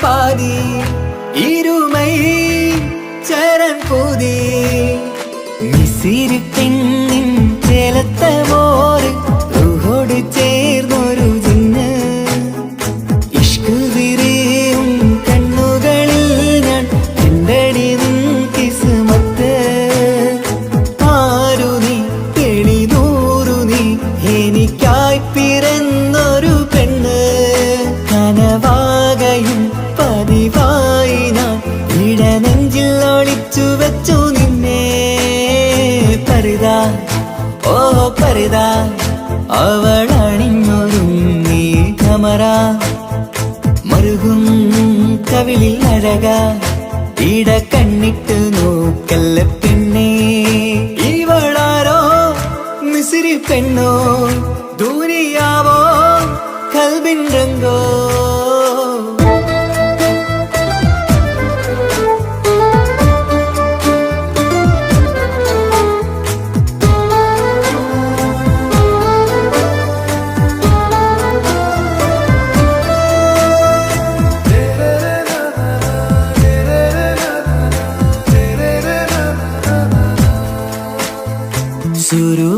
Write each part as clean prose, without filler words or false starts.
പാതി ഇരുമൈ ചരൻ പൂതി മിസിരി പെണ്ണിൻ ചേലത്ത മോര് റൂഹോട് ചേർന്നൊരു ജിന്ന് ഇഷ്ക് വിരിയും കണ്ണുകളിൽ ഞാൻ കണ്ടടി നിൻ കിസ്മത്ത് ആരു നീ തെളിനൂറു നീ എനിക്കായി പിറന്നൊരു പെണ്ണ് കനവാകയും പതിവായി ഞാൻ ഇടനെഞ്ചിൽ ഒളിച്ചു വെച്ചു നിന്നെ പരിതാ ഓ പരിതാ അവളണിഞ്ഞൊരുങ്ങി കമറ മറുകും കവിളിൽ അഴക ഇട കണ്ണിട്ട് നോക്കല്ല പെണ്ണേ ഇവളാരോ മിസിരി പെണ്ണോ ദൂരിയാവോ കൽബിൻ രംഗോ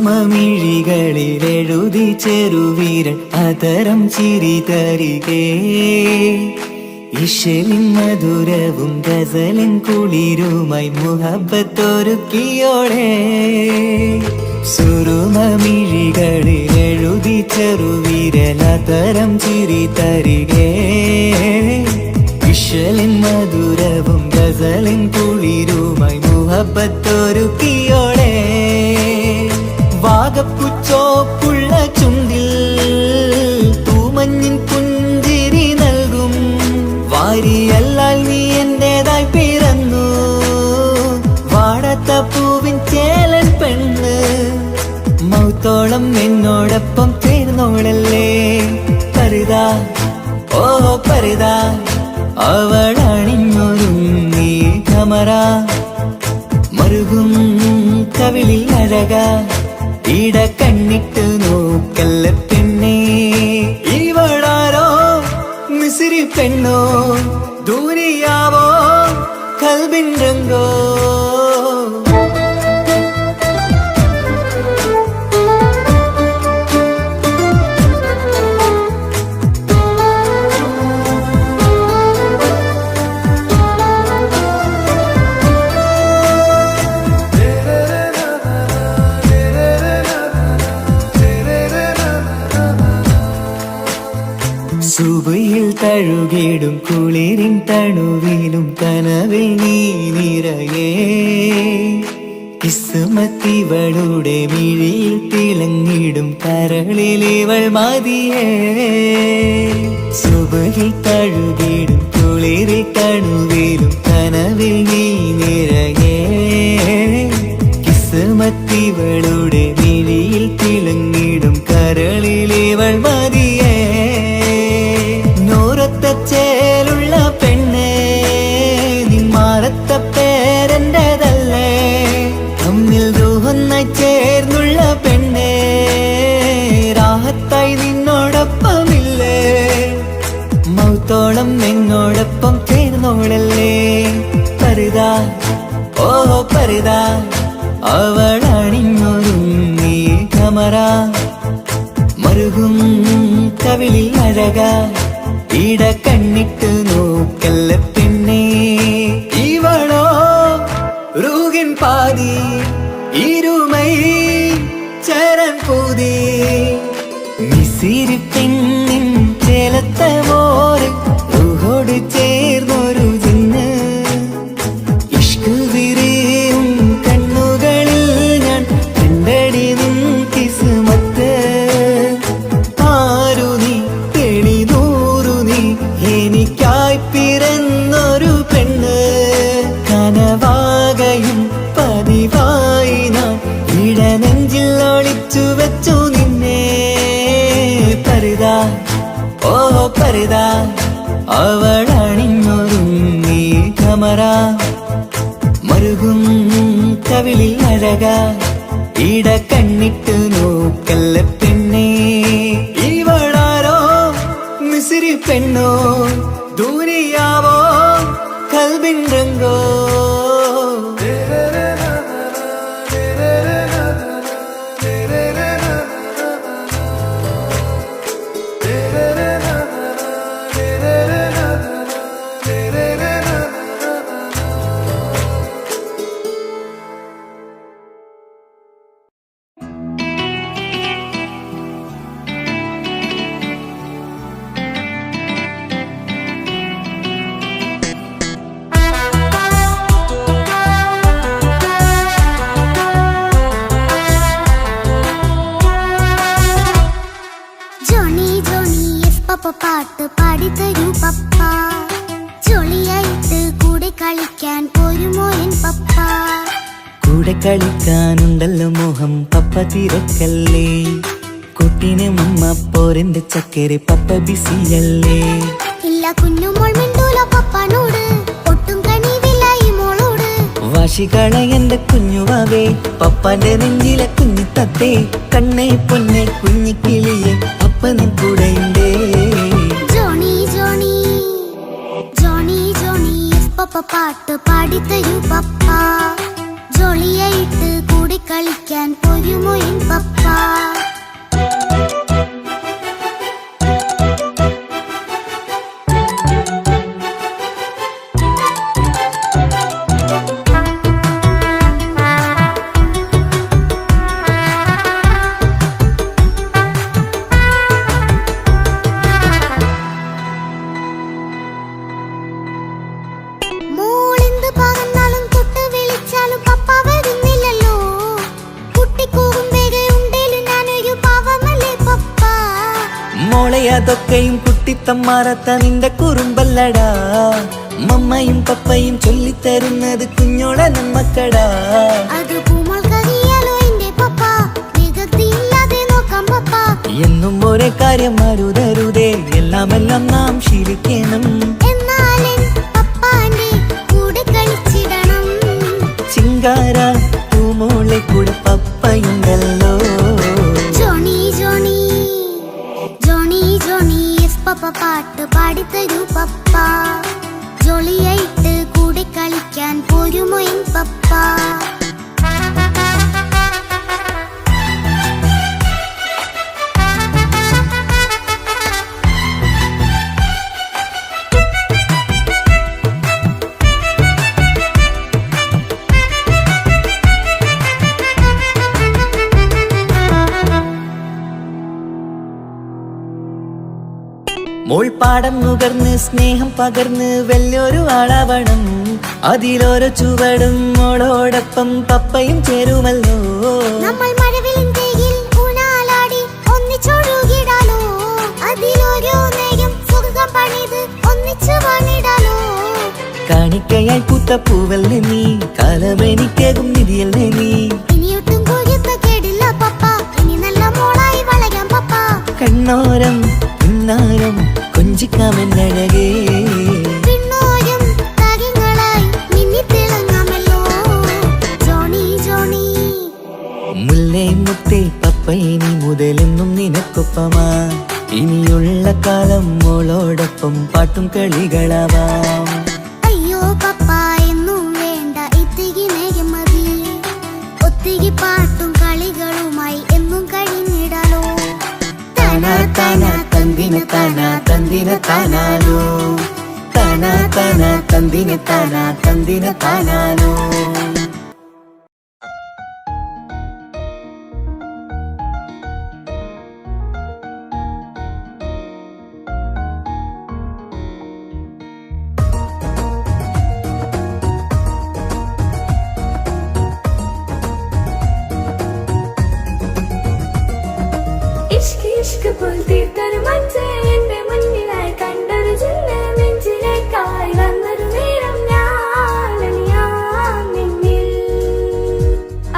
സുരുമമിഴികളിൽ എഴുതി ചെറുവീരൻ അതരം ചിരി തരികേ ഇശലിൻ മധുരവും ഗസലിൻ കുളിരുമായി മുഹബത്തൊരുക്കിയോടെ സുരുമമിഴികളിൽ എഴുതി ചെറുവീരൻ അതരം ചിരി തരികേ ഇശലിൻ മധുരവും ഗസലിൻ കുളിരുമായി മുഹബത്തൊരുക്കിയോടെ വാഗപ്പുച്ചോപ്പുള്ള ചുണ്ടിൽ തൂമഞ്ഞിൻ പുഞ്ചിരി നൽകും വാരിയല്ലാൽ നീ എന്റേതായി പിറന്നു വാടാത്ത പൂവിൻ ചേലൻ പെണ്ണ് മൗത്തോളം എന്നോടൊപ്പം ചേർന്നോളല്ലേ പരിതാ ഓ പരിതാ അവളണിഞ്ഞൊരുങ്ങി കമറ മറുകും കവിളിൽ അഴക ഇട കണ്ണിട്ട് നോക്കല്ല പെണ്ണേ ഇവളാരോ മിസിരി പെണ്ണോ ദൂരിയാവോ കൽബിൻ രംഗോ സുബയിൽ തഴുകിടും കുളിരിൻ തണുവിലും കനവിൽ നീ നിറയേ കിസ്മത്തിവളുടെ മിഴിയിൽ തിളങ്ങിടും കരളിലിവൾ മതിയേ സുബയിൽ തഴുകിടും കുളിരിൽ തണുവിലും കനവിൽ നീ നിറയേ കിസ്മത്തിവളുടെ മിഴിയിൽ തിളങ്ങിടും കരളിലിവൾ മതിയേ ചേലുള്ള പെണ്ണേ നിന്മാറത്ത പേരെന്റേതല്ലേ തമ്മിൽ ദൂഹൊന്നായി ചേർന്നുള്ള പെണ്ണേ രാഹത്തായി നിന്നോടൊപ്പമില്ലേ മൗത്തോളം എന്നോടൊപ്പം ചേർന്നോളല്ലേ പരിതാ ഓ പരിതാ അവളണിഞ്ഞൊരുങ്ങി കമറ മറുകും കവിളിൽ അഴക ഇട കണ്ണിട്ട് നോക്കല്ല പെണ്ണേ ഇവളോ റൂഹിൻ പാതി ഇരുമൈ ചരൻ പൂതി മിസിരി പെണ്ണിൻ ചേലത്ത മോര് റൂഹോട് ചേർന്നൊരു ജിന്ന് ഇഷ്ക് വിരിയും കണ്ണുകളിൽ ഞാൻ കണ്ടടി നിൻ കിസ്മത്ത് ആരു നീ തെളിനൂറു നീ എനിക്കായി പിറന്നൊരു പെണ്ണ് കനവാകയും പതിവായി ഞാൻ ഇടനെഞ്ചിൽ ഒളിച്ചു വെച്ചു നിന്നെ പരിതാ ഓ പരിതാ അവളണിഞ്ഞൊരുങ്ങി കമറ മറുകും കവിളിൽ അഴക ഇട കണ്ണിട്ട് നോക്കല്ല പെണ്ണേ ഇവളാരോ മിസിരി പെണ്ണോ ദൂരി നീയാവോ കൽബിൻ രംഗോ പാട്ട് പാടിത്തരൂ പപ്പ ജോളിയായിട്ട് കൂടെ കളിക്കാൻ പോരുമോ എൻ പപ്പ കൂടെ കളിക്കാനുണ്ടല്ലോ മോഹം പപ്പ തിരക്കല്ലേ കുട്ടീനെ മമ്മ പോരെന്റെ ചക്കരെ പപ്പ ബിസിയല്ലേ ഇല്ല കുഞ്ഞുമോൾ മിണ്ടൂല പപ്പനോട് ഒട്ടും കണിവില്ല ഈ മോളോട് വാശികള എന്റെ കുഞ്ഞുവാവേ പപ്പാന്റെ നെഞ്ചിലെ കുഞ്ഞിത്തത്തേ കണ്ണേ പൊന്നെ കുഞ്ഞിക്കിളിയെ അപ്പനും കൂടെയുണ്ടേ ജോണി ജോണി ജോണി ജോണി പപ്പ പാട്ട് പാടിത്തരൂ പപ്പ ജോളിയായിട്ട് കൂടെ കളിക്കാൻ പോരുമോ എൻ പപ്പ അതൊക്കെയും കുട്ടിത്തമ്മാറത്ത നിന്റെ കുറുമ്പല്ലടാ മമ്മയും പപ്പയും ചൊല്ലിത്തരുന്നത് കുഞ്ഞോളെ നമ്മക്കടാ എന്നും ഒരേ കാര്യം അരുതരുതേ എല്ലാമെല്ലാം നാം ശീലിക്കണം ചിങ്കാര പൂമോളെ കൂടെ പപ്പയുണ്ടല്ലോ പപ്പ പാട്ട് പാടിത്തരൂ പപ്പ ജോളിയായിട്ട് കൂടെ കളിക്കാൻ പോരുമോ എൻ പപ്പ മോൾപ്പാടം നുകർന്ന് സ്നേഹം പകർന്ന് വലിയൊരു ആളാവണം അതിലോരോ ചുവടും മോളോടൊപ്പം പപ്പയും ചേരുമല്ലോ നമ്മൾ മഴവിലിൻ ഊനാലാടി ഒന്നിച്ചൊഴുകിടാലോ അതിലോരോ നേരം സുഖം പണിത് ഒന്നിച്ചു വാണിടാലോ കാണിക്കയായി പൂത്ത പൂവല്ലേ നീ കാലമെനിക്കേകും നിധിയല്ലേ നീ ഇനിയൊട്ടും കൂടിയത്ത കേടില്ല പപ്പ ഇനി നല്ല മോളായി വളരാം പപ്പ കണ്ണോരം പിന്നാരം കൊഞ്ചിക്കാമെന്നഴകേ പിന്നോരം താരങ്ങളായി മിന്നിത്തിളങ്ങാമല്ലോ ജോണി ജോണി മുല്ലേ മുത്തേ പപ്പ ഇനി മുതലെന്നും നിനക്കൊപ്പമാ ഇനിയുള്ള കാലം മോളോടൊപ്പം പാട്ടും കളികളാവാം അയ്യോ പപ്പ എന്നും വേണ്ട ഇത്തിരി നേരം മതി ഒത്തിരി പാട്ടും കളികളുമായി എന്നും കഴിഞ്ഞിടാലോ താനാ താനാ തന്ദിന താനാ തന്ദിന താനാലോ താനാ താനാ തന്ദിന താനാ തന്ദിന താനാലോ ഇഷ്ക് പോൽ തീർത്തൊരു മച്ച് എന്റെ മുന്നിലായി കണ്ടൊരു ജില്ല നെഞ്ചിലേക്കായി വന്നൊരു നേരം ഞാൻ നിന്നിൽ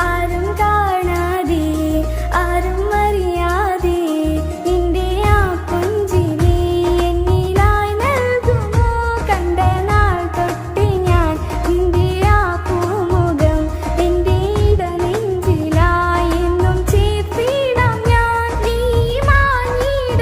ആരും കാണാതെ ആരും അറിയാതെ നിന്റെ ആ പുഞ്ചിരി എന്നിലായി നൽകുമോ കണ്ട നാൾ തൊട്ട് ഞാൻ നിന്റെ ആ പൂമുഖം എന്റെ നെഞ്ചിലായി എന്നും ചേർത്തിടാം ഞാൻ നീ മാഞ്ഞിട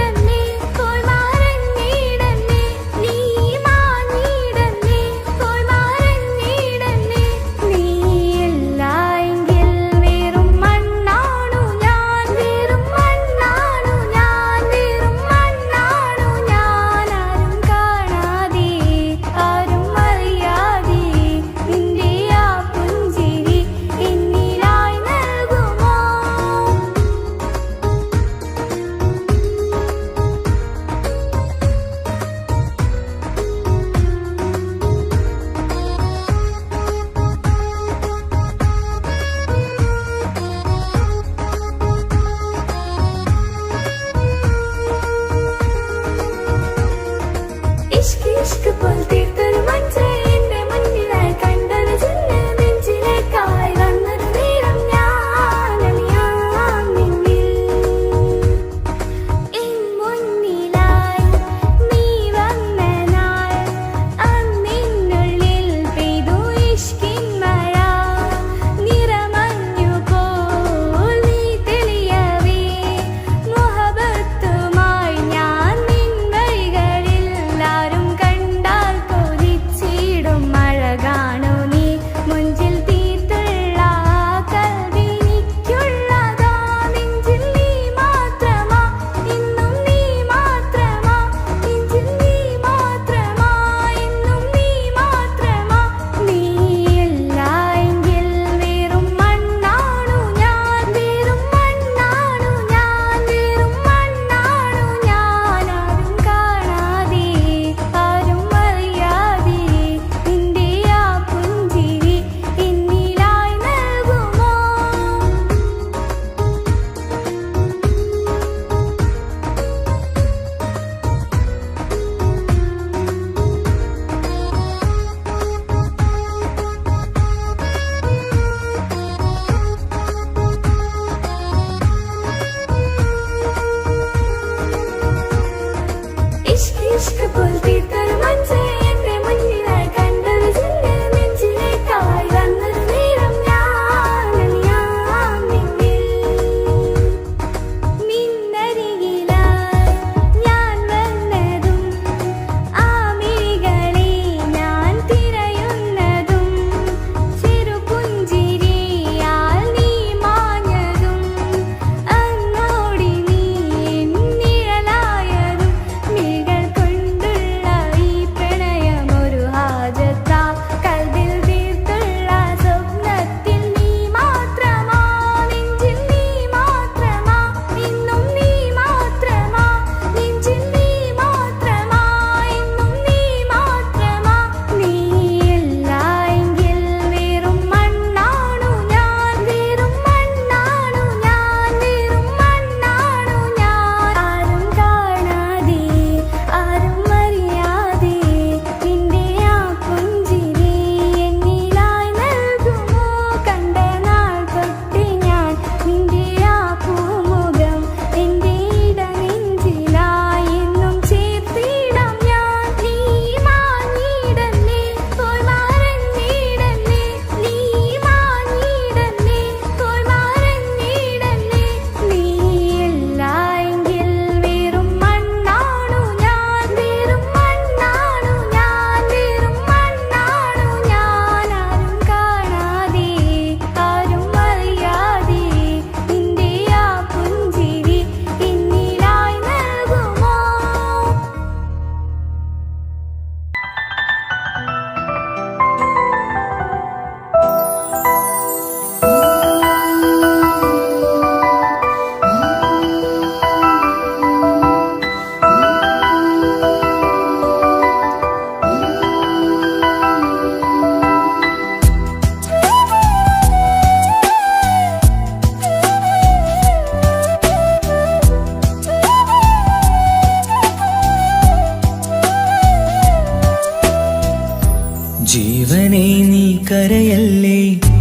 ജീവനെ നീ കരയല്ലേ,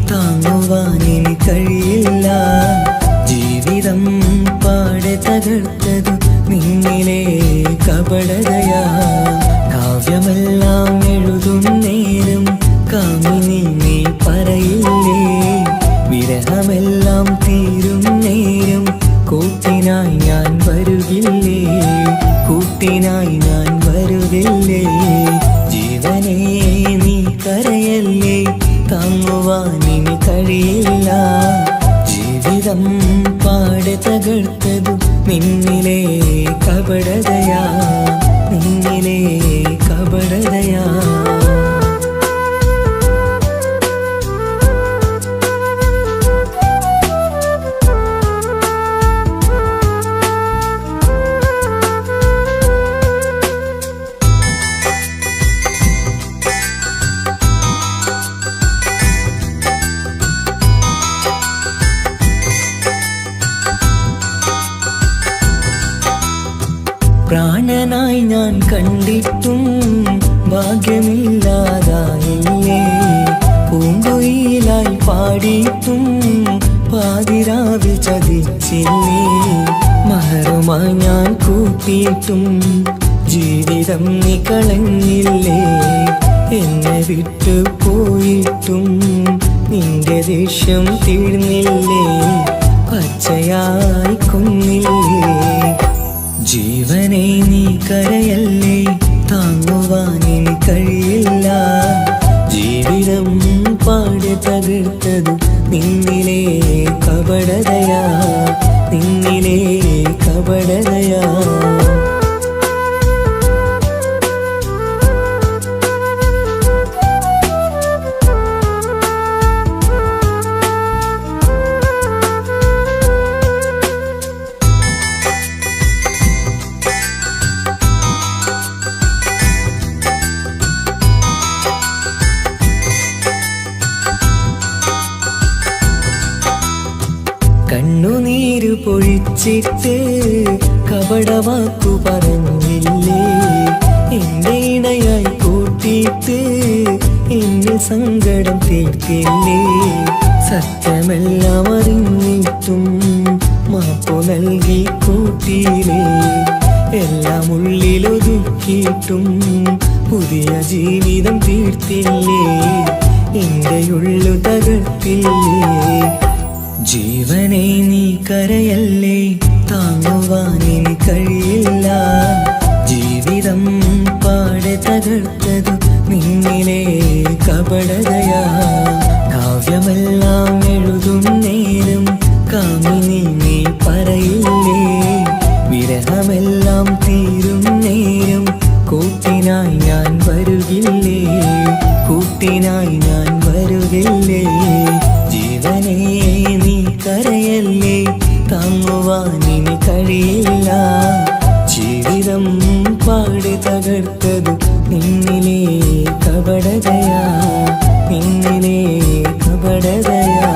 താങ്ങുവാനിനി കഴിയില്ല. ജീവിതം പാടെ തകർത്തതു നിന്നിലെ കപടതയാ. കാവ്യമെല്ലാം എഴുതും നേരം കാമിനി നീ പറയില്ലേ, വിരഹമെല്ലാം തീരും നേരം കൂട്ടിനായി ഞാൻ വരുകില്ലേ, കൂട്ടിനായി ഞാൻ വരുകില്ലേ. ജീവനെ നീ കരയല്ലേ, താങ്ങുവാനിനി കഴിയില്ല. ജീവിതം പാടെ തകർത്തതു നിന്നിലെ കപടതയാ, നിന്നിലെ കപടതയാ. പ്രാണനായി ഞാൻ കണ്ടിട്ടും ഭാഗ്യമില്ലാതായില്ലേ, പൂങ്കുയിലായി പാടിയിട്ടും പാതിരാവിൽ ചതിച്ചില്ലേ. മഹറുമായി ഞാൻ കൂട്ടിയിട്ടും ജീവിതം നീ കളഞ്ഞില്ലേ, എന്നെ വിട്ടു പോയിട്ടും നിന്റെ ദേഷ്യം തീർന്നില്ലേ, പച്ചയായി കൊന്നില്ലേ. ജീവനെ നീ കരയല്ലേ, താങ്ങുവാനിനി കഴിയില്ല. ജീവിതം പാടെ തകർത്തതു നിന്നിലെ കപടതയാ, നിന്നിലെ കപടതയാ. കണ്ണുനീര് പൊഴിച്ചിട്ട് കപടവാക്കു പറഞ്ഞില്ലേ, എന്റെ ഇണയായി കൂട്ടിയിട്ട് എന്റെ സങ്കടം തീർത്തില്ലേ. സത്യമെല്ലാം അറിഞ്ഞിട്ടും മാപ്പു നൽകി കൂട്ടിയില്ലേ, എല്ലാം ഉള്ളിലൊതുക്കിയിട്ടും പുതിയ ജീവിതം തീർത്തില്ലേ, എന്റെ ഉള്ളു തകർത്തില്ലേ. ജീവനെ നീ കരയല്ലേ, താങ്ങുവാനിനി കഴിയില്ല. ജീവിതം പാടെ തകർത്തതു നിന്നിലെ കപടതയാ. കാവ്യമെല്ലാം എഴുതും നേരം കാമിനി നീ പറയില്ലേ, വിരഹമെല്ലാം തീരും നേരം കൂട്ടിനായി ഞാൻ വരുകില്ലേ, കൂട്ടിനായി ഞാൻ വരുകില്ലേ. ജീവനെ നീ കരയല്ലേ, താങ്ങുവാനിനി കഴിയില്ല. ജീവിതം പാടെ തകർത്തതു നിന്നിലെ കപടതയാ, നിന്നിലെ കപടതയാ.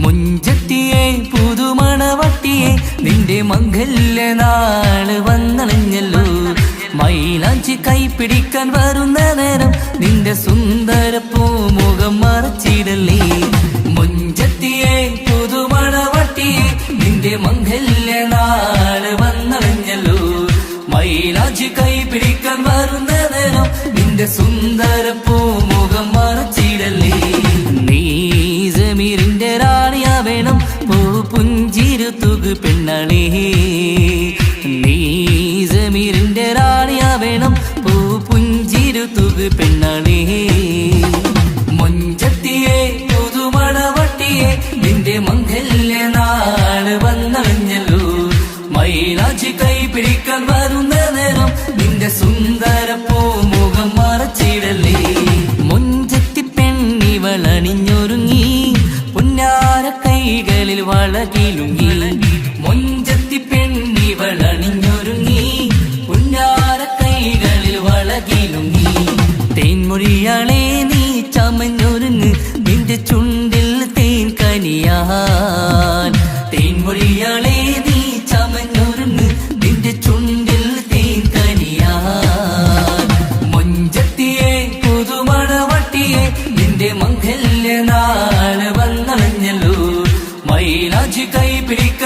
മുഞ്ചത്തിയെ പുതുമണവട്ടിയെ നിന്റെ മംഗല്യനാള് വന്നണഞ്ഞല്ലോ, മൈലാഞ്ചി കൈപ്പിടിക്കാൻ വരുന്ന നേരം നിന്റെ സുന്ദര പൂമുഖം മറച്ചിടല്ലേ. മുഞ്ചത്തിയെ പുതുമണവട്ടിയെ നിന്റെ മംഗല്യനാള് വന്നണഞ്ഞല്ലോ, മൈലാഞ്ചി കൈപ്പിടിക്കാൻ വരുന്ന നേരം നിന്റെ സുന്ദര പൂമുഖം മറച്ചിടല്ലേ. നീ ജമീറിന്റെ റാണിയാ വേണം, പൂ പുഞ്ചിരു തുകു പെണ്ണളേ. നീ ജമീറിന്റെ റാണിയാ വേണം, പൂ പുഞ്ചിരു തുകു പെണ്ണളേ. മുഞ്ചത്തിയെ പുതുമണവട്ടിയെ നിന്റെ മംഗല്യനാള് വന്നണഞ്ഞല്ലോ, മൈലാഞ്ചി കൈപിടിക്കാൻ വരുന്ന നേരം നിന്റെ സുന്ദര പൂമുഖം മറച്ചിടല്ലേ. മുഞ്ചത്തി പെണ്ണിവളണിഞ്ഞൊരുങ്ങി പുന്നാര കൈകളിൽ വളകിലുങ്ങി, മുഞ്ചത്തി പെണ്ണിവളണിഞ്ഞൊരുങ്ങി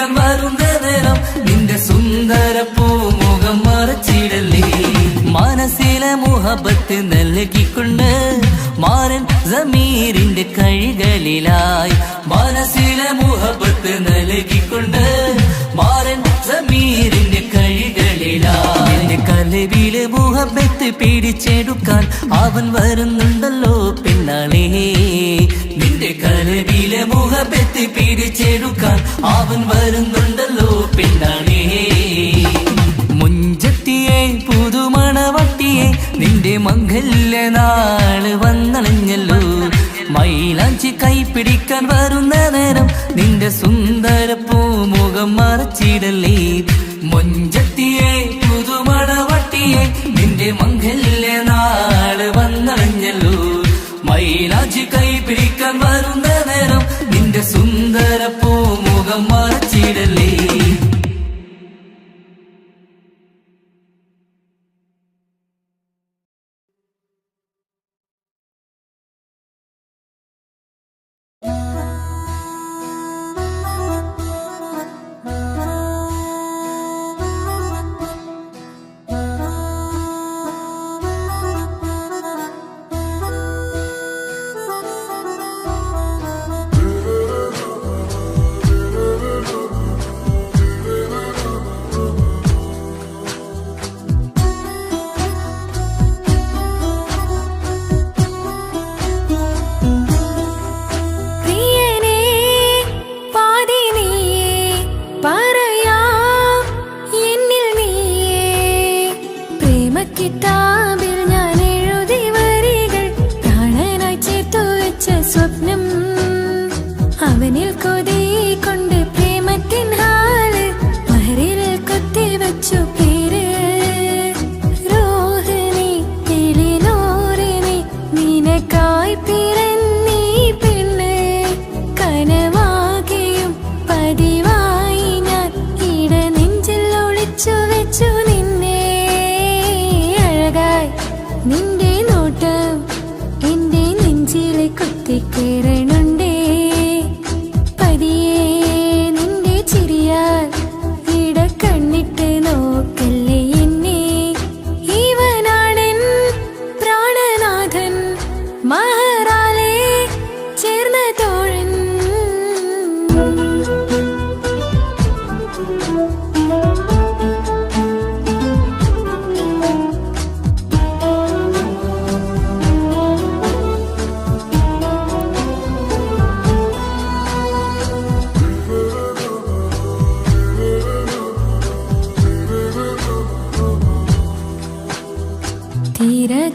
പിടിക്കാൻ വരുന്ന നേരം നിന്റെ സുന്ദര പൂമുഖം മറച്ചിടല്ലേ. മനസ്സിലെ മുഹബത്ത് നൽകിക്കൊണ്ട് മാരൻ സമീറിന്റെ കൈകളിലായി. മനസ്സിലെ മുഹബത്ത് നൽകിക്കൊണ്ട് മാരൻ സമീറിന്റെ കൈകളിലായി. എന്റെ കൽവിലെ മുഹബത്ത് പിടിച്ചെടുക്കാൻ അവൻ വരുന്നുണ്ടല്ലോ പെണ്ണാളേ. നിന്റെ കൽവിലെ മുഹബത്ത് പിടിച്ചെടുക്കാൻ അവൻ വരുന്നുണ്ടല്ലോ പെണ്ണാളേ. മുഞ്ചത്തിയെ പുതുമണവട്ടിയെ നിന്റെ മംഗല്യ നാള് വന്നണഞ്ഞല്ലോ. മൈലാഞ്ചി കൈ പിടിക്കാൻ വരുന്ന നേരം നിന്റെ സുന്ദര പൂമുഖം മറച്ചിടല്ലേ. മുഞ്ചത്തിയെ പുതുമണവട്ടിയെ നിന്റെ മംഗല്യ നാള് വന്നണഞ്ഞല്ലോ. മൈലാഞ്ചി കൈ പിടിക്കാൻ വരുന്ന നേരം നിന്റെ സുന്ദര പൂമുഖം മറച്ചിടല്ലേ.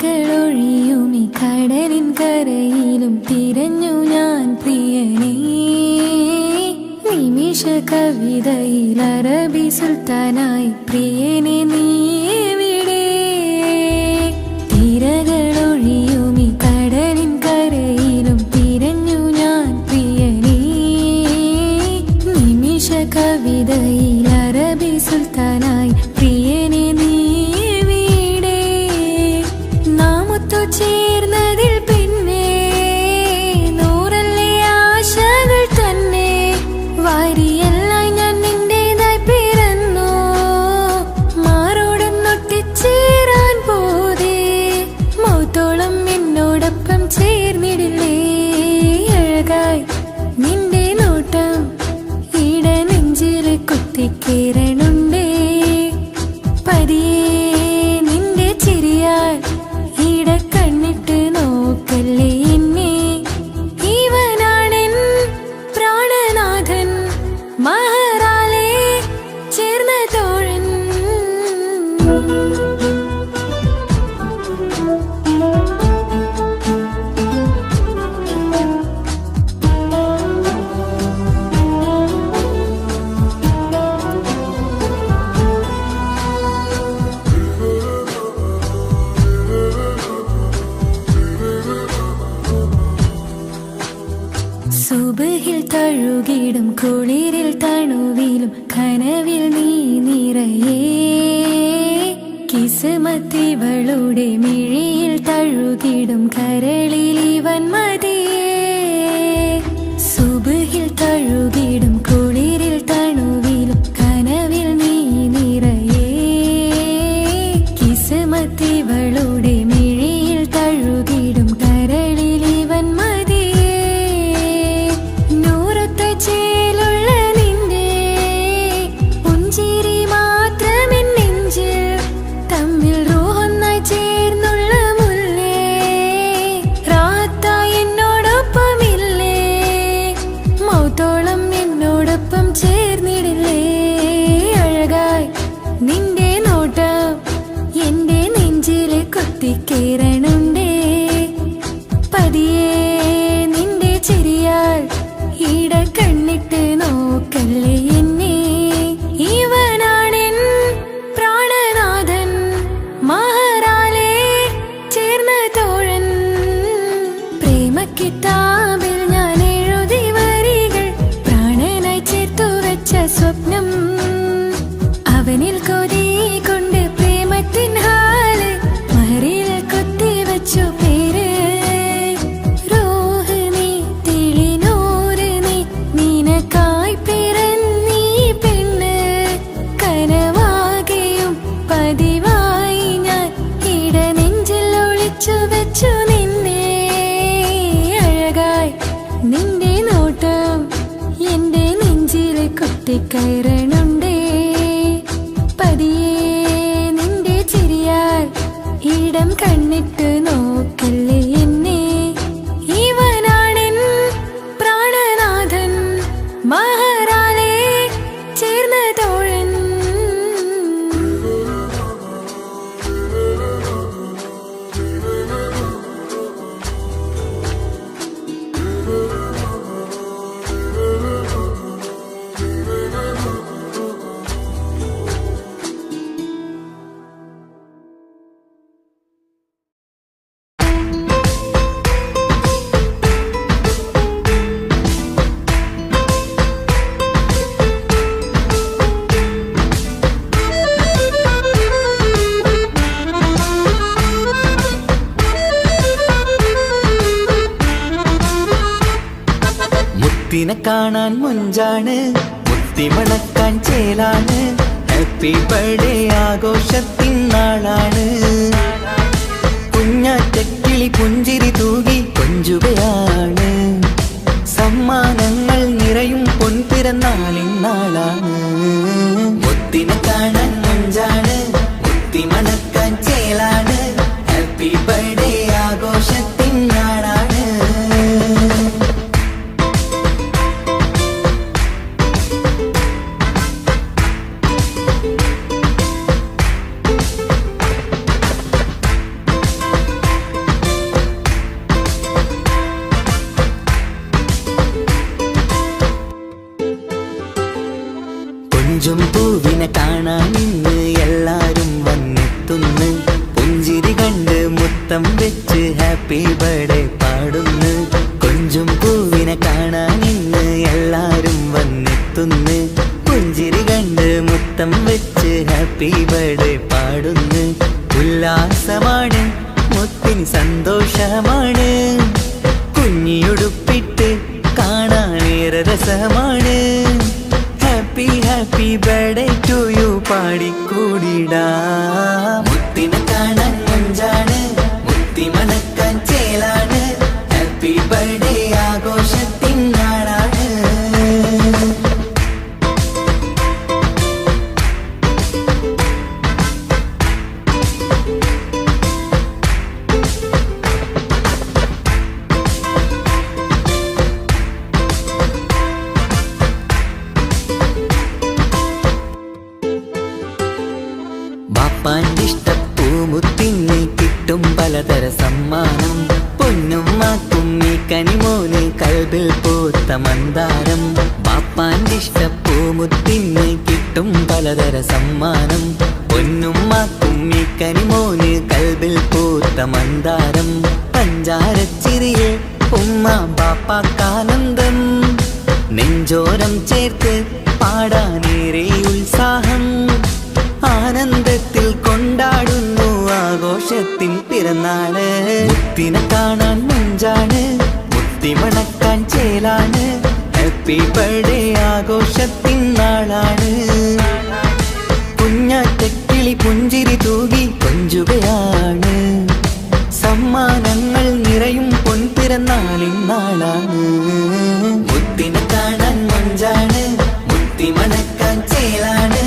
തിരകളൊഴിയുമി കടലിൻ കരയിലും തിരഞ്ഞു ഞാൻ പ്രിയനേ. നിമിഷ കവിതയിൽ അറബി സുൽത്താനായി പ്രിയനെ നീ എവിടെ? തിരകളൊഴിയുമി കടലിൻ കരയിലും തിരഞ്ഞു ഞാൻ പ്രിയനേ. നിമിഷ കവിതയിൽ അറബി സുൽത്താനായി പ്രിയനെ നീ ചേർന്നതിൽ പിന്നെ നൂറല്ലേ ആശകൾ തന്നെ. വാരിയെല്ലാം ഞാൻ നിന്റേതായി പിറന്നു. മാറോടൊന്നൊട്ടിച്ചേരാൻ പോതേ മൗത്തോളം എന്നോടൊപ്പം ചേർന്നിടില്ലേ. അഴകായി നിന്റെ നോട്ടം ഇട നെഞ്ചിൽ കുത്തിക്കേറണുണ്ടേ. പതിയെ നിന്റെ ചിരിയാൽ കണ്ണിട്ട് നോക്കല്ലേ എന്നെ. ഇവനാണെൻ പ്രാണനാഥൻ മഹറാലെ ചേർന്ന തോഴൻ. സുബഹിൽ തഴുകിടും കുളിരിൽ തണുവിലും കനവിൽ നീ നിറയേ. കിസ്മത്തിവളുടെ മിഴിയിൽ തഴുകിടും കരളിൽ ഇവൻ മതിയേ. സുബഹിൽ തഴുകിടും കുളിരിൽ തണുവിൽ കേറണുണ്ടേ പതിയെ നിന്റെ ചിരിയാൽ ഈട കണ്ണിട്ട് നോക്കല്ലേ എന്നെ ഇവനാണെൻ പ്രാണനാഥൻ മഹറാലെ ചേർന്ന തോഴൻ പ്രേമക്കിതാബിൽ ഞാൻ എഴുതി വരികൾ പ്രാണനായി ചേർത്തു വെച്ച സ്വപ്നം അവനിൽ കൊതി കൊണ്ട് പ്രേമത്തിൻ ഹാല് മഹറിൽ കൊത്തി വെച്ചു പേര് റോഹ് നീ തെളിനൂറ് നീ നിനക്കായി പിറന്നീ പെണ്ണ് കനവാകെയും പതിവായി ഞാൻ ഇട നെഞ്ചിൽ ഒളിച്ചു വെച്ചു നിന്നെ അഴകായി നിന്റെ നോട്ടം എന്റെ നെഞ്ചിൽ കൊത്തിക്കയറണുണ്ടേ പതിയെ നിന്റെ ചിരിയാൽ ഇടം കണ്ണിട്ട് നോക്കല്ലേ എന്നെ ഇവനാണെൻ പ്രാണനാഥൻ മഹറാലെ ചേർന്ന തോഴൻ മുത്തിനെ കാണാൻ മുഞ്ചാണ് മുത്തിമണക്കാൻ ചേലാണ് ഹാപ്പി ബർത്ത്ഡേ ആഘോഷത്തിൻ നാളാണ് കുഞ്ഞാറ്റക്കിളി പുഞ്ചിരി തൂകി കൊഞ്ചുകയാണ് സമ്മാനങ്ങൾ നിറയും പൊൻപിറന്നാളിൻ നാളാണ് മുത്തിനെ കാണാൻ മുഞ്ചാണ് മുത്തിമണക്കാൻ ചേലാണ് ഹാപ്പി ബർത്ത്ഡേ ആഘോഷത്തിൻ നാളാണ് കൊഞ്ചും പൂവിനെ കാണാൻ ഇന്ന് എല്ലാരും വന്നെത്തുന്നു പുഞ്ചിരി കണ്ട് മുത്തം വെച്ച് ഹാപ്പി ബർത്ത്ഡേ പാടുന്നു കൊഞ്ചും പൂവിനെ കാണാൻ ഇന്ന് എല്ലാരും വന്നെത്തുന്നു പുഞ്ചിരി കണ്ട് മുത്തം വെച്ച് ഹാപ്പി ബർത്ത്ഡേ പാടുന്നു ഉല്ലാസമാണ് മുത്തിന് സന്തോഷമാണ് കുഞ്ഞിയുടുപ്പിട്ട് കാണാനേറെ രസമാണ് happy happy birthday to you പാടിക്കൂടിടാ മുത്തിനെ കാണാൻ മുഞ്ചാണ് മുത്തി മണക്കാൻ ചേലാണ് ഹാപ്പി ബർത്ത്ഡേ ആഘോഷത്തിൻ നാളാണ് ബാപ്പാന്റെ ഇഷ്ടപ്പൂമുത്തിന് കിട്ടും പലതര സമ്മാനം പൊന്നും മാക്കും ഈ കനിമോന് കൽബിൽ പൂത്ത മന്ദാരം ബാപ്പാന്റെ ഇഷ്ടപ്പൂമുത്തിന് കിട്ടും പലതര സമ്മാനം പൊന്നും മാക്കും ഈ കനിമോന് കൽബിൽ പൂത്ത മന്ദാരം പഞ്ചാരച്ചിരിയെ ഉമ്മ ബാപ്പാക്കാനന്ദം നെഞ്ചോരം ചേർത്ത് പാടാനേറെ ഉത്സാഹം ആനന്ദത്തിൽ കൊണ്ടാടുന്നു ആഘോഷത്തിൻ പിറന്നാള് മുത്തിനെ കാണാൻ മുഞ്ചാണ് മുത്തി മണക്കാൻ ചേലാണ് ഹാപ്പി ബർത്ത്ഡേ ആഘോഷത്തിൻ നാളാണ് കുഞ്ഞാറ്റക്കിളി പുഞ്ചിരി തൂകി കൊഞ്ചുകയാണ് സമ്മാനങ്ങൾ നിറയും പൊൻപിറന്നാളിൻ നാളാണ് മുത്തിനെ കാണാൻ മുഞ്ചാണ് മുത്തി മണക്കാൻ ചേലാണ്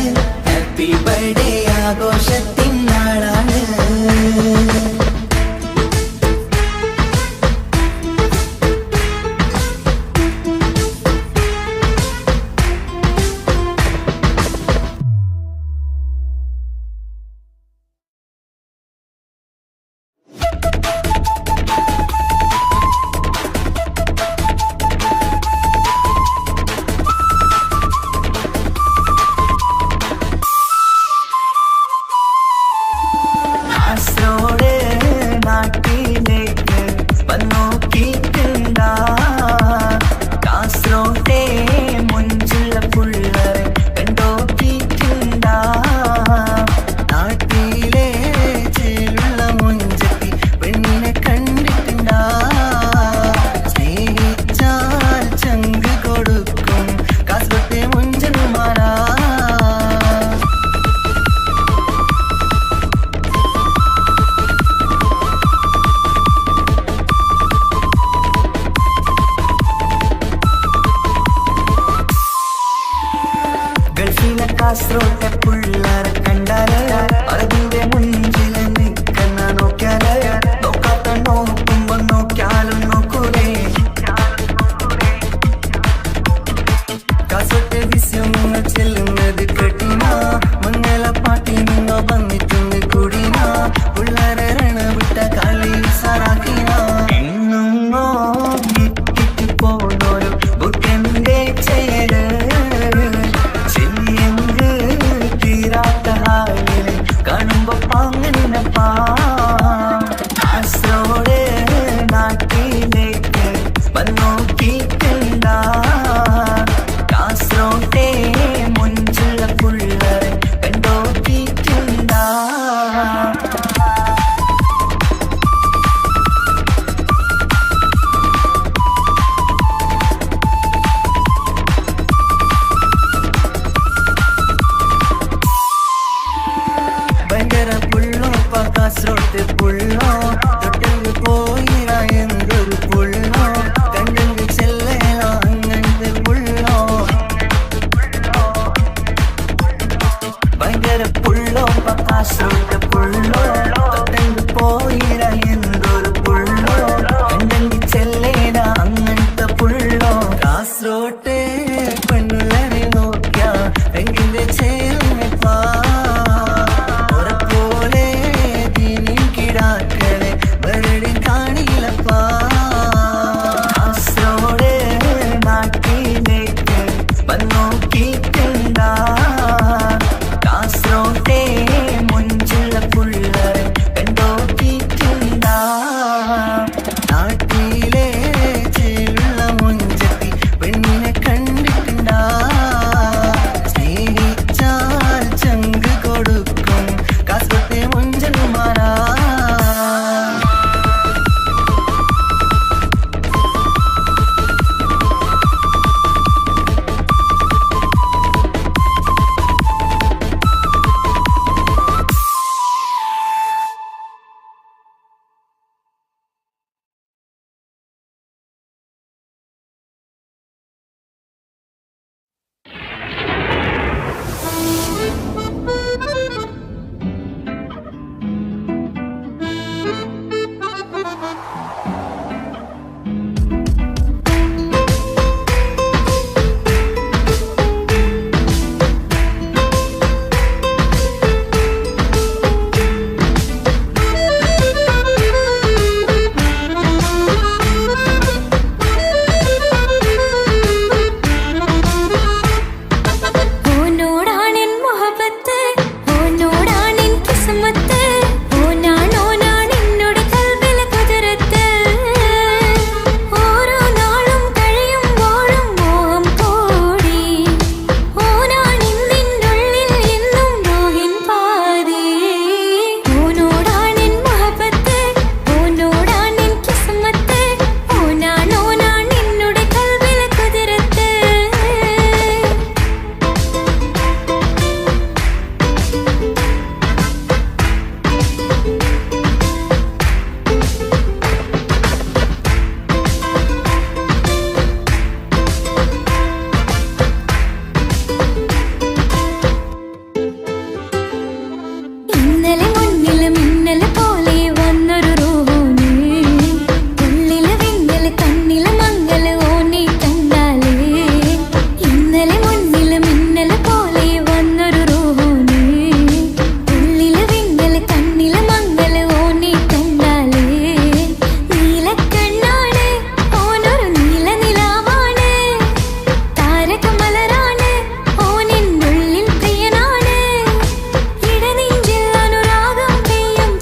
ഹാപ്പി ബർത്ത്ഡേ ആഘോഷത്തിൻ നാളാണ് കാസർഗോട്ട് പുള്ളോ തൊട്ടു പോയിറ എന്തൊരു പുള്ളോ കണ്ടെങ്കിൽ ചെല്ലലോ അങ്ങനത്തെ പുള്ളോ ഭയങ്കര പുള്ളോ കാസർഗോട്ട് പുള്ളോ തൊട്ടു പോയിറ എന്തൊരു പുള്ളോ കണ്ടെങ്കിൽ ചെല്ലേല അങ്ങനത്തെ പുള്ളോ കാസർഗോട്ട് പെണ്ണുള്ളരെ നോക്കിയ എങ്കിന്റെ ചേർന്നിപ്പാ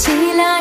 ചില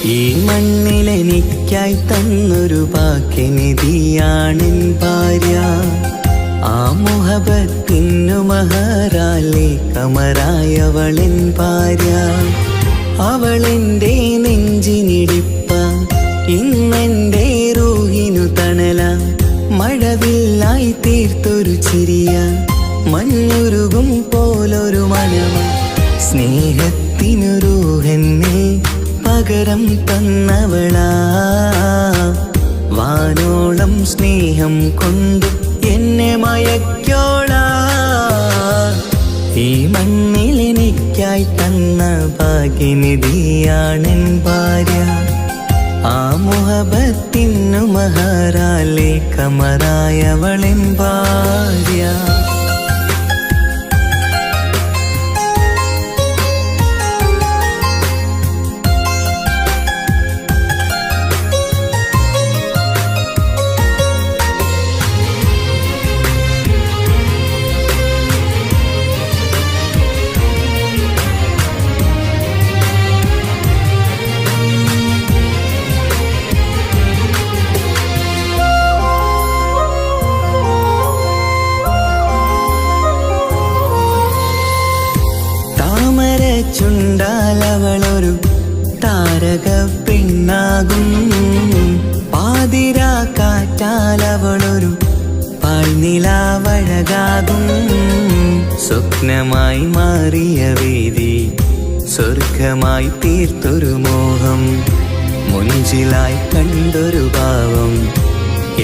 ഈ മണ്ണിലെനിക്കായി തന്നൊരു ഭാഗ്യനിധിയാണെൻ ഭാര്യ. ആ മുഹബത്തിനു മഹറാലെ കമറായവളെൻ ഭാര്യ. അവളെന്റെ നെഞ്ചിനിടിപ്പ, ഇന്നെന്റെ റൂഹിനു തണല. മഴവില്ലായി തീർത്തൊരു ചിരിയ, മഞ്ഞുരുകും പോലൊരു മനമ. സ്നേഹത്തിനു റൂഹെന്നെ പകരം തന്നവളാ. വാനോളം സ്നേഹം കൊണ്ട് എന്നെ മയക്കോളാ. ഈ മണ്ണിലെനിക്കായി തന്ന ഭാഗ്യനിധിയാണെൻ ഭാര്യ. ആ മുഹബത്തിനു മഹറാലെ കമറായവളെൻ ഭാര്യ. ചുണ്ടാലവളൊരു താരക പെണ്ണാകും. പാതിരാ കാറ്റാലവളൊരു പാൽനിലാവഴകാകും. സ്വപ്നമായി മാറിയ വേദി സ്വർഗമായി തീർത്തൊരു മോഹം. മുഞ്ചിലായി കണ്ടൊരു ഭാവം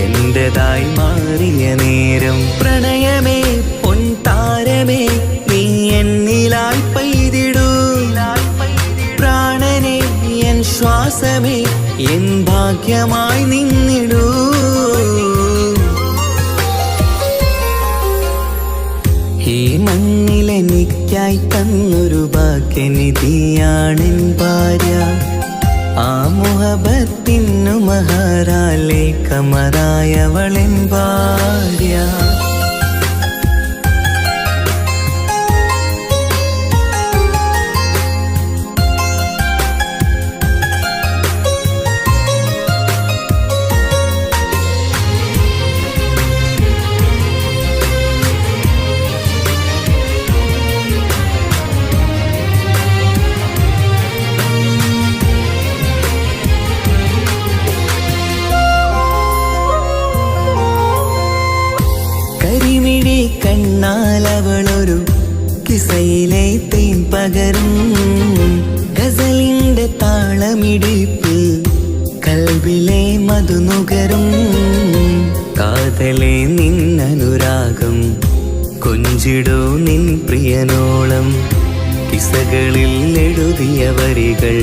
എന്റേതായി മാറിയ നേരം. പ്രണയമേ പൊൻതാരമേ നീ എന്നിലായി പെയ്തിടൂ. പ്രാണനെ എൻ ശ്വാസമേ എൻ ഭാഗ്യമായി നിന്നിടൂ. ഈ മണ്ണിലെനിക്കായി തന്നൊരു ഭാഗ്യനിധിയാണെൻ ഭാര്യ. ആ മുഹബത്തിനു മഹറാലെ കമറായവളെൻ ഭാര്യ. കണ്ണാലവളൊരു കിസയിലെ തേൻ പകരും. ഗസലിന്റെ താളമിടിപ്പ് കൽബിലെ മധുനുകരും. കാതലെ നിന്നനുരാഗം കൊഞ്ചിടൂ നിൻ പ്രിയനോളം. കിസകളിൽ എഴുതിയ വരികൾ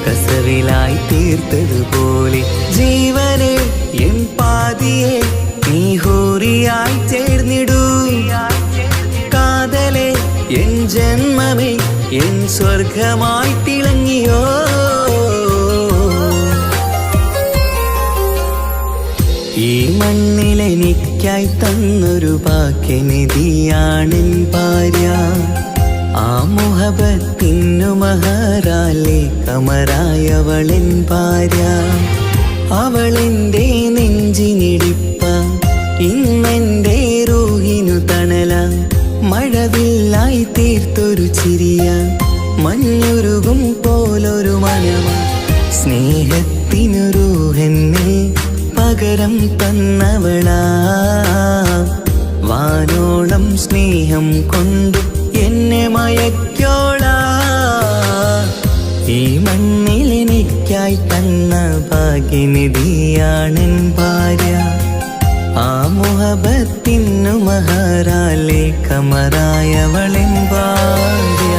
കസവിലായി തീർത്തതുപോലെ. ജീവനെ എൻ പാതിയെ നീ ഹൂറിയായി ചേർന്നിടൂ. കാതലെ എൻ ജന്മമേ എൻ സ്വർഗമായി തിളങ്ങിയോ. ഈ മണ്ണിലെനിക്കായി തന്നൊരു ഭാഗ്യനിധിയാണെൻ ഭാര്യ. ആ മുഹബത്തിനു മഹറാലെ കമറായവളെൻ ഭാര്യ. അവളെന്റെ നെഞ്ചിനിടിപ്പ, ഇന്നെന്റെ റൂഹിനു തണല. മഴവില്ലായി തീർത്തൊരു ചിരിയ, മഞ്ഞുരുകും പോലൊരു മനമ. സ്നേഹത്തിനു റൂഹെന്നെ പകരം തന്നവളാ. വാനോളം സ്നേഹം കൊണ്ട് എന്നെ മയക്കോളാ. ഈ മണ്ണിലെനിക്കായി തന്ന ഭാഗ്യനിധിയാണെൻ ഭാര്യ. ആ മുഹബത്തിനു മഹറാലെ കമറായവളെൻ ഭാര്യ.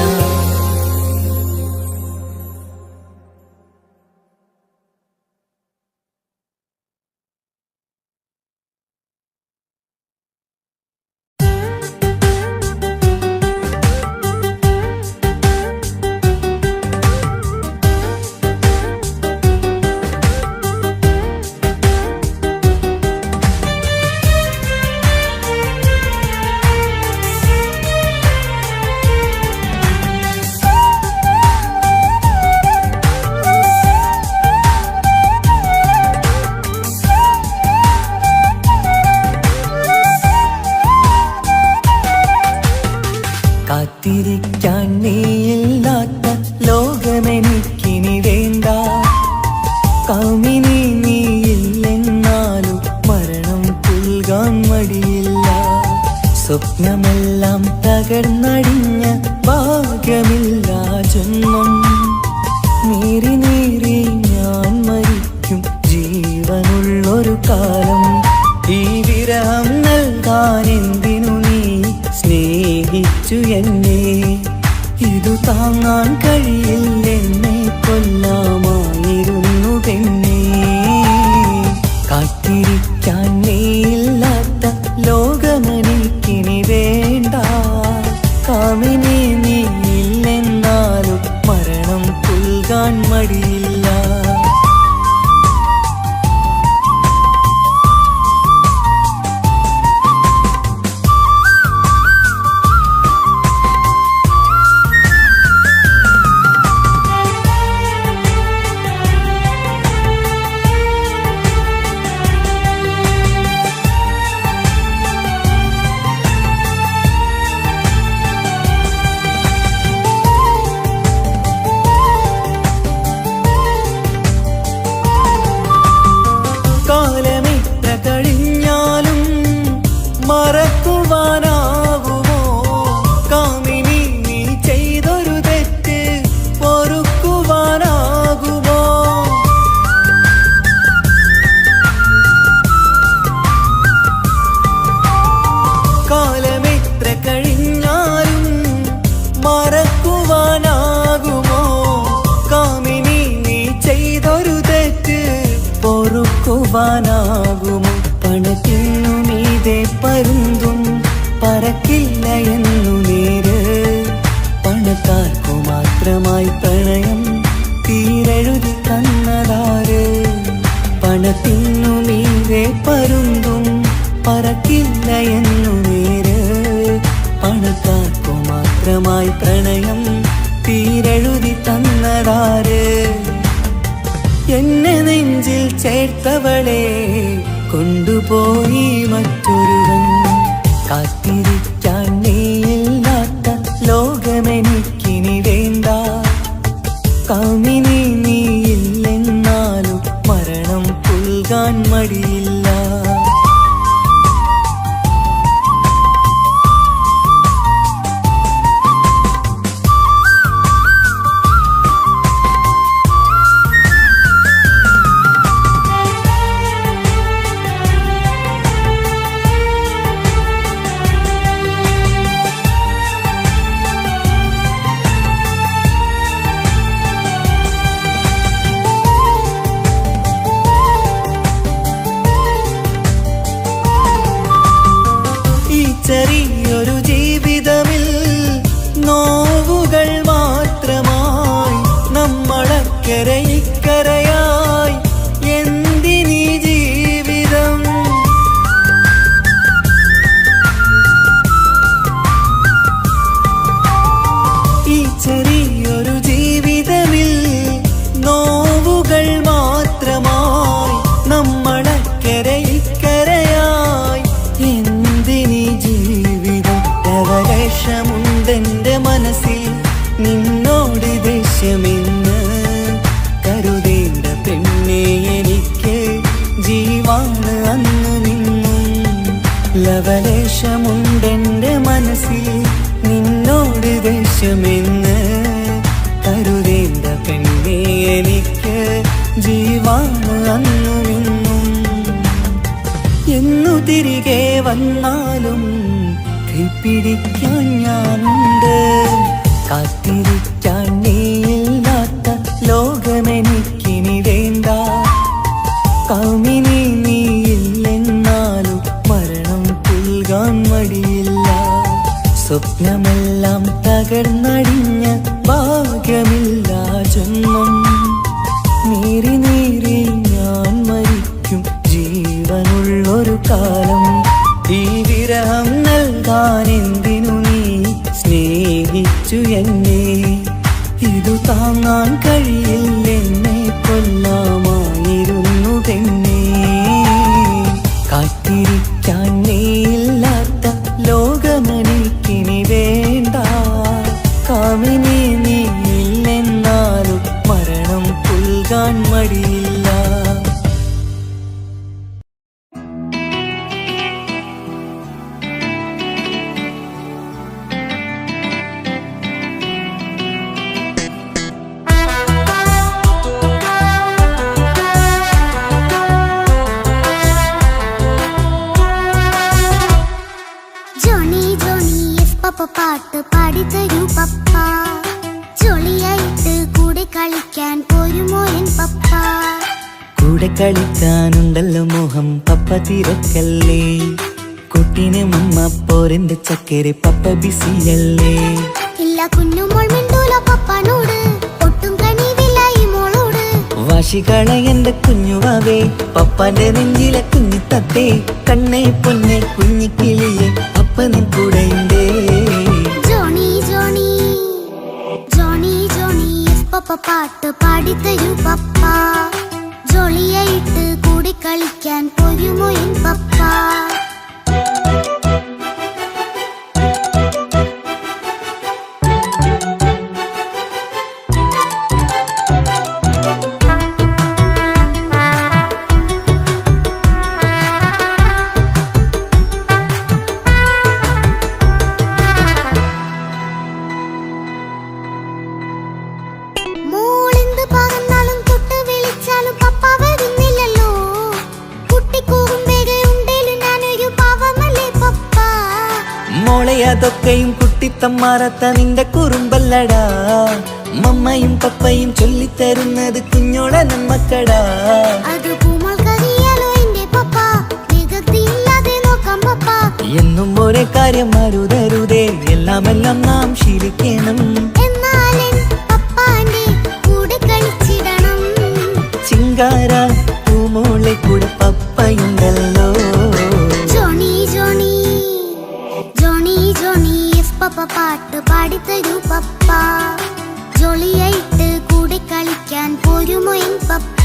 സ്വപ്നമെല്ലാം തകർന്നടിഞ്ഞ ഭാഗ്യമില്ലാ ജന്മം. നീറി നീറി ഞാൻ മരിക്കും ജീവനുള്ളൊരു കാലം. ഈ വിരഹം നൽകാൻ എന്തിനു നീ സ്നേഹിച്ചു എന്നെ? ഇതു താങ്ങാൻ കഴിയില്ലെന്നെ കൊല്ലാമായിരുന്നു പെണ്ണേ. കാത്തിരിക്കാൻ നീയില്ലാത്ത ലോകമെനിക്കിനി വേണ്ട. കാമിനി നീയില്ലെന്നാലും മരണം പുൽകാൻ മടിയില്ല. ാകുമോ? പണത്തിനു മീതെ പരുന്തും പറക്കില്ല എന്നു നേര്. പണക്കാർക്കു മാത്രമായി പ്രണയം തീരെഴുതി തന്നതാര്? പണത്തിനു മീതെ പരുന്തും പറക്കില്ല എന്നു നേര്. പണക്കാർക്കു മാത്രമായി പ്രണയം തീരെഴുതി തന്നതാര്? എന്നെ നെഞ്ചിൽ ചേർത്തവളെ കൊണ്ടുപോയി മറ്റൊരുവൻ. കാത്തിരിക്കാൻ നീയില്ലാത്ത ലോകമെനിക്കിനി വേണ്ട. കാമിനി നീയില്ലെന്നാലും മരണം പുൽകാൻ മടിയില്ല. ചെറിയൊരു ജീവിതമിൽ നോവുകൾ മാത്രമായി നമ്മളക്കരെ ഇക്കരയായി എന്തിനീ ജീവിതം? ഈ ചെറിയൊരു ജീവിതമിൽ നോവുകൾ മാത്രമായി നമ്മളക്കരെ ഇക്കരയായി എന്തിനീ ജീവിതം? ലവലേശമുണ്ടെന്റെ മനസ്സിൽ നിന്നോട് ദേഷ്യമെന്ന് കരുതേണ്ട പെണ്ണെ, എനിക്ക് ജീവാണ് അന്നു നിന്നും. ലവലേശമുണ്ടെന്റെ മനസ്സിൽ നിന്നോട് ദേഷ്യമെന്ന് കരുതേണ്ട പെണ്ണെ, എനിക്ക് ജീവാണ് അന്നു നിന്നും. എന്നു തിരികെ വന്നാലും കൈപ്പിടിക്കാൻ ഞാനുണ്ട്. കാത്തിരിക്കാൻ നീയില്ലാത്ത ലോകമെനിക്കിനി വേണ്ട. കാമിനി നീയില്ലെന്നാലും മരണം പുൽകാൻ മടിയില്ല. സ്വപ്നമെല്ലാം തകർന്നടിഞ്ഞ ഭാഗ്യമില്ലാ ജന്മം. നീറി നീറി ഞാൻ മരിക്കും ജീവനുള്ളൊരു കാലം. ഈ വിരഹം നൽകാൻ എന്തിനു നീ സ്നേഹിച്ചു എന്നെ? ഇതു താങ്ങാൻ കഴിയില്ലെന്നെ കൊല്ലാമായിരുന്നു പെണ്ണേ. കാത്തിരിക്കാൻ നീയില്ലാത്ത ലോകമെനിക്കിനി വേണ്ട. കാമിനി നീയില്ലെന്നാലും മരണം പുൽകാൻ മടിയില്ല. എൻ പപ്പ. കൂടെ കളിക്കാനുണ്ടല്ലോ മോഹം പപ്പ തിരക്കല്ലേ. കുട്ടീനെ മമ്മ പോരന്റെ ചക്കരെ പപ്പ ബിസിയല്ലേ. ഇല്ല കുഞ്ഞുമോൾ മിണ്ടൂല പപ്പാനോട്, ഒട്ടും കനിവില്ല ഈ മോളോട്. വാശികള എന്റെ കുഞ്ഞുവാവേ, പപ്പാന്റെ നെഞ്ചിലെ കുഞ്ഞിത്തത്തേ. കണ്ണേ പൊന്നെ കുഞ്ഞിക്കിളിയെ പപ്പ നിൻ കൂടെയുണ്ടേ. ജോണി ജോണി ജോണി ജോണി പപ്പ പാട്ട് പാടിത്തരൂ പപ്പ. ജോളിയായിട്ട് കൂടി കളിക്കാൻ പോരുമോ എൻ പപ്പ. മോളെന്ത് പറഞ്ഞാലും തൊട്ട് വിളിച്ചാലും പപ്പ വരുന്നില്ലല്ലോ. കുട്ടിക്കൂറുമ്പേരെ ഉണ്ടേലും ഞാനൊരു പാവമല്ലേ പപ്പ. മോളെ അതൊക്കെയും കുട്ടിത്തമ്മാറത്ത നിന്റെ കുറുമ്പല്ലടാ. മമ്മയും പപ്പയും ചൊല്ലിത്തരുന്നത് കുഞ്ഞോളെ നമ്മക്കടാ. അത് പൂമോൾക്കറിയാലോ എന്റെ പപ്പ, വികൃതിയില്ലാതെ നോക്കാം പപ്പ. എന്നും ഒരേ കാര്യം അരുതരുതേ, എല്ലാം നാം ശീലിക്കണം. എന്നാലെൻ പപ്പാന്റെ കൂടെ കളിച്ചിടണം. ചിങ്കാര പൂമോളെ കൂടെ പപ്പയുണ്ടല്ലോ. ജോണി ജോണി ജോണി ജോണി പപ്പ പാട്ട് പാടിത്തരൂ പപ്പ. ജോളിയായിട്ട് കൂടെ കളിക്കാൻ പോരുമോ എൻ പപ്പ.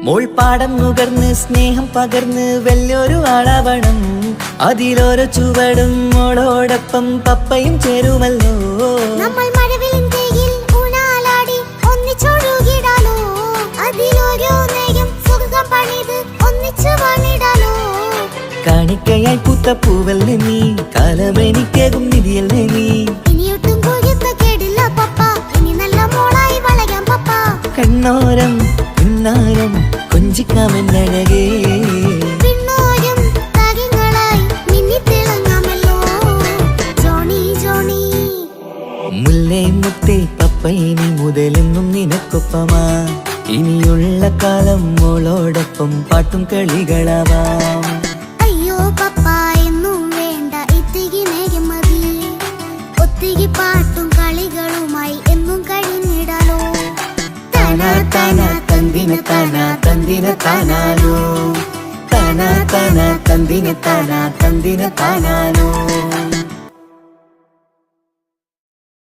മോൾ പാടം നുകർന്ന് സ്നേഹം പകർന്ന് വലിയൊരു ആളാവണം. അതിലോരോ ചുവടും മോളോടൊപ്പം പപ്പയും ചേരുമല്ലോ. നമ്മൾ മഴവിലിൻ തേയിൽ ഊഞ്ഞാലാടി ഒന്നിച്ചൊഴുകിടാലോ. അതിലോരോ നേരം സുഖം പണിത് ഒന്നിച്ചു വാണിടാലോ. കാണിക്കയായി പൂത്ത പൂവല്ലേ നീ, കാലമെനിക്കേകും നിധിയല്ലേ നീ. ഇനിയൊട്ടും കുരുത്ത കേടില്ല പപ്പ, ഇനി നല്ല മോളായി വളരാം പപ്പ. കണ്ണോരം പിന്നാരം കൊഞ്ചിക്കാമെന്നഴകേ. പിന്നോരം താരങ്ങളായി മിന്നിത്തിളങ്ങാമല്ലോ. ജോണി ജോണി മുല്ലേ മുത്തേ പപ്പ ഇനി മുതലെന്നും നിനക്കൊപ്പമാ. ഇനിയുള്ള കാലം മോളോടൊപ്പം പാട്ടും കളികളാവാം. അയ്യോ പപ്പ എന്നും വേണ്ട ഇത്തിരി നേരം മതി. ഒത്തിരി പാട്ടും കളികളുമായി എന്നും കഴിഞ്ഞിടാലോ. താനാ താനാ തന്തിന താനാ തന്തിന താനാനോ. താനാ താനാ തന്തിന താനാ തന്തിന താനാനോ.